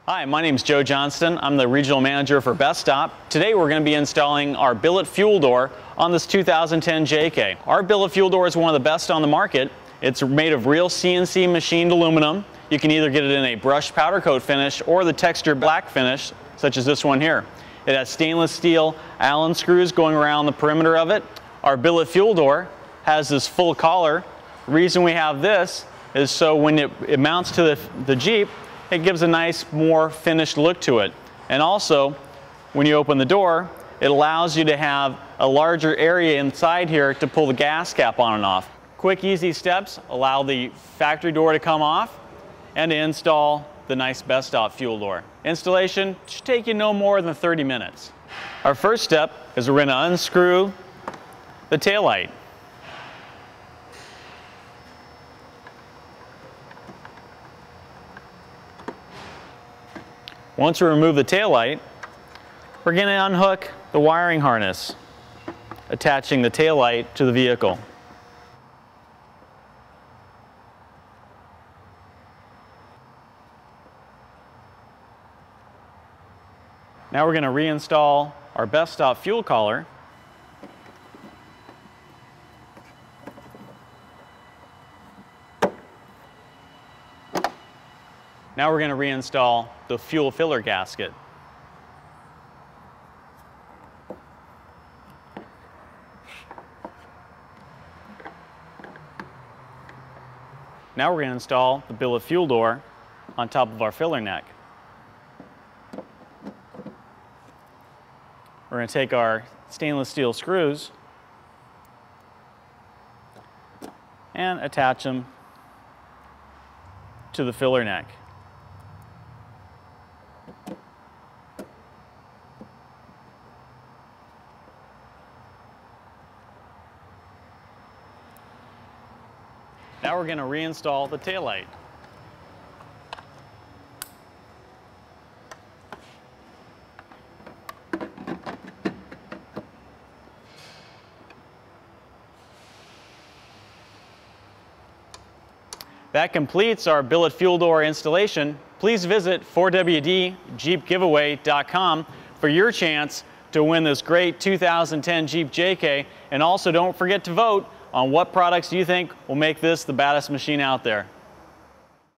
Hi, my name is Joe Johnston. I'm the Regional Manager for Bestop. Today we're going to be installing our billet fuel door on this 2010 JK. Our billet fuel door is one of the best on the market. It's made of real CNC machined aluminum. You can either get it in a brushed powder coat finish or the textured black finish, such as this one here. It has stainless steel Allen screws going around the perimeter of it. Our billet fuel door has this full collar. The reason we have this is so when it mounts to the Jeep, it gives a nice, more finished look to it. And also, when you open the door, it allows you to have a larger area inside here to pull the gas cap on and off. Quick, easy steps allow the factory door to come off and to install the nice Bestop fuel door. Installation should take you no more than 30 minutes. Our first step is we're going to unscrew the taillight. Once we remove the taillight, we're going to unhook the wiring harness, attaching the taillight to the vehicle. Now we're going to reinstall our Bestop fuel collar. Now we're going to reinstall the fuel filler gasket. Now we're going to install the billet fuel door on top of our filler neck. We're going to take our stainless steel screws and attach them to the filler neck. Now we're going to reinstall the taillight. That completes our billet fuel door installation. Please visit 4WDJeepGiveaway.com for your chance to win this great 2010 Jeep JK, and also don't forget to vote on what products you think will make this the baddest machine out there.